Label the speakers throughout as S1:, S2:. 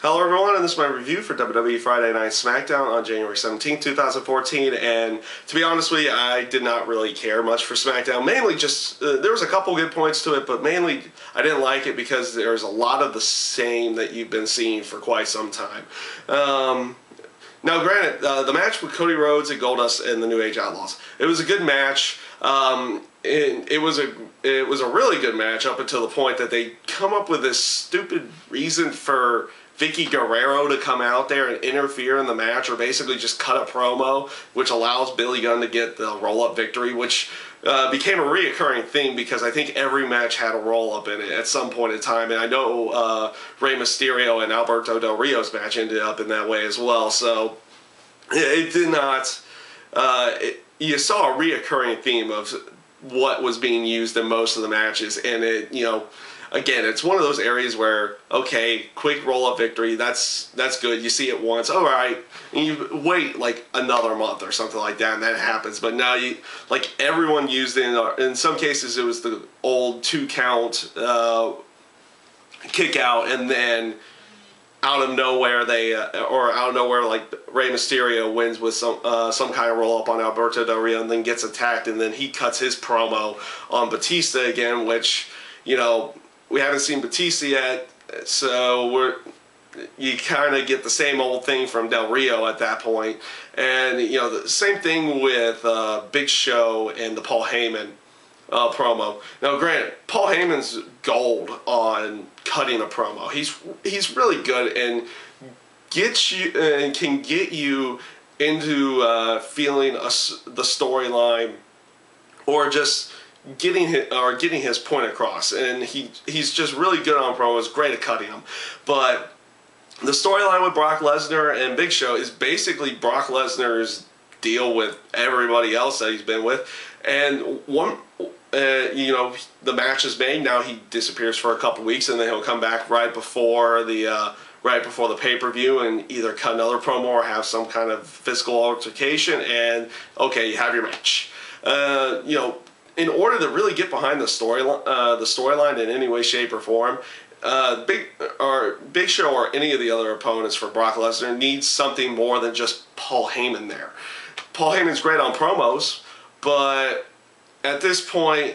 S1: Hello everyone, and this is my review for WWE Friday Night Smackdown on January 17th, 2014, and to be honest with you, I did not really care much for Smackdown. Mainly just, there was a couple good points to it, but mainly I didn't like it because there's a lot of the same that you've been seeing for quite some time. Now granted, the match with Cody Rhodes and Goldust and the New Age Outlaws, it was a good match. It was a really good match up until the point that they come up with this stupid reason for Vicky Guerrero to come out there and interfere in the match, or basically just cut a promo, which allows Billy Gunn to get the roll-up victory, which became a reoccurring thing because I think every match had a roll-up in it at some point in time, and I know Rey Mysterio and Alberto Del Rio's match ended up in that way as well, so it did not... you saw a reoccurring theme of what was being used in most of the matches, and it, you know, again, it's one of those areas where, okay, quick roll-up victory, that's good. You see it once, all right, and you wait like another month or something like that, and that happens. But now, like everyone used it, in some cases it was the old 2-count kick out, and then out of nowhere like Rey Mysterio wins with some kind of roll up on Alberto Del Rio and then gets attacked, and then he cuts his promo on Batista again, which, you know, we haven't seen Batista yet, so you kind of get the same old thing from Del Rio at that point. And, you know, the same thing with Big Show and the Paul Heyman promo. Now, granted, Paul Heyman's gold on cutting a promo. He's really good and can get you into feeling the storyline, or just getting his point across. And he's just really good on promos, great at cutting them. But the storyline with Brock Lesnar and Big Show is basically Brock Lesnar's deal with everybody else that he's been with, and you know, the match is made. Now he disappears for a couple weeks, and then he'll come back right before the pay-per-view and either cut another promo or have some kind of physical altercation, and okay, you have your match. You know, in order to really get behind the storyline in any way, shape, or form, Big Show or any of the other opponents for Brock Lesnar needs something more than just Paul Heyman there. Paul Heyman's great on promos, but at this point,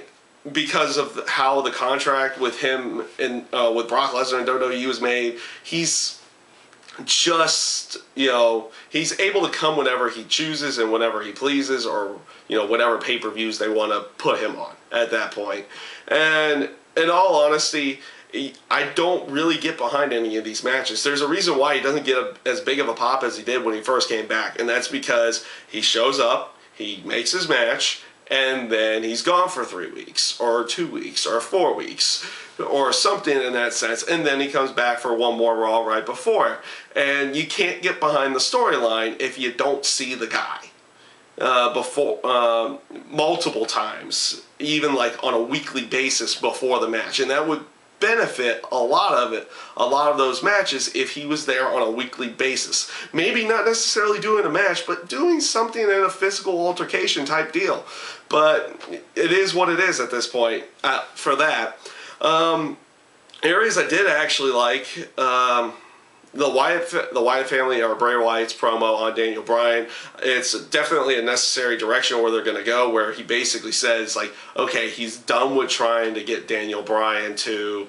S1: because of how the contract with him and with Brock Lesnar and WWE was made, he's just, you know, he's able to come whenever he chooses and whenever he pleases, or, you know, whatever pay-per-views they want to put him on at that point. And in all honesty, I don't really get behind any of these matches. There's a reason why he doesn't get as big of a pop as he did when he first came back, and that's because he shows up, he makes his match, and then he's gone for 3 weeks, or 2 weeks, or 4 weeks, or something in that sense, and then he comes back for one more Raw right before. And you can't get behind the storyline if you don't see the guy before multiple times, even like on a weekly basis before the match, and that would benefit a lot of those matches if he was there on a weekly basis. Maybe not necessarily doing a match, but doing something in a physical altercation type deal. But it is what it is at this point for that. Areas I did actually like, the Wyatt family, or Bray Wyatt's promo on Daniel Bryan. It's definitely a necessary direction where they're going to go, where he basically says, like, okay, he's done with trying to get Daniel Bryan to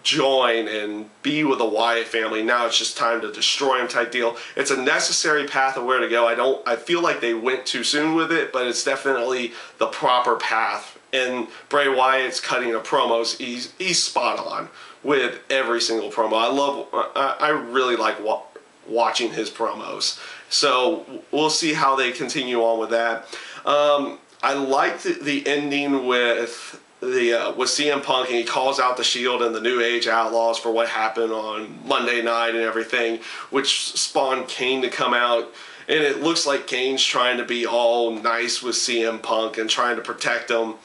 S1: join and be with the Wyatt family. Now it's just time to destroy him type deal. It's a necessary path of where to go. I feel like they went too soon with it, but it's definitely the proper path. And Bray Wyatt's cutting of promos, he's spot on with every single promo. I really like watching his promos. So we'll see how they continue on with that. I liked the ending with CM Punk, and he calls out the Shield and the New Age Outlaws for what happened on Monday night and everything, which spawned Kane to come out. And it looks like Kane's trying to be all nice with CM Punk and trying to protect him.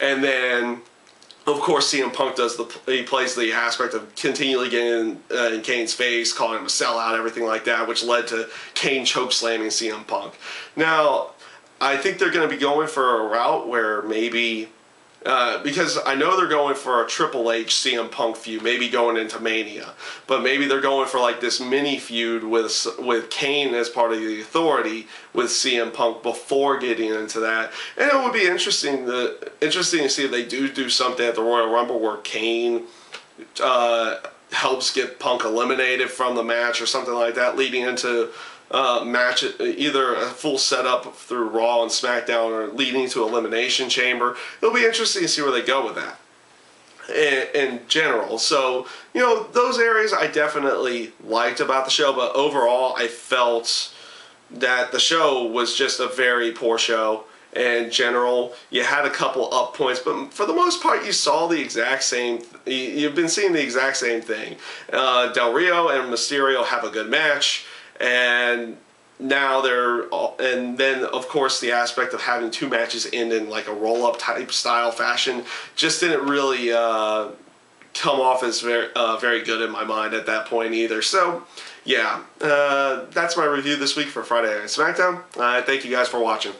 S1: And then, of course, CM Punk he plays the aspect of continually getting in Kane's face, calling him a sellout, everything like that, which led to Kane chokeslamming CM Punk. Now, I think they're going to be going for a route where maybe Because I know they're going for a Triple H CM Punk feud, maybe going into Mania, but maybe they're going for like this mini feud with Kane as part of the Authority with CM Punk before getting into that. And it would be interesting to see if they do something at the Royal Rumble where Kane helps get Punk eliminated from the match or something like that, leading into match, either a full setup through Raw and SmackDown or leading to Elimination Chamber. It'll be interesting to see where they go with that in general. So, you know, those areas I definitely liked about the show, but overall I felt that the show was just a very poor show. In general, you had a couple up points, but for the most part, you saw the exact same. You've been seeing the exact same thing. Del Rio and Mysterio have a good match, and now and then of course the aspect of having two matches end in like a roll-up type style fashion just didn't really come off as very good in my mind at that point either. So yeah, that's my review this week for Friday Night SmackDown. Thank you guys for watching.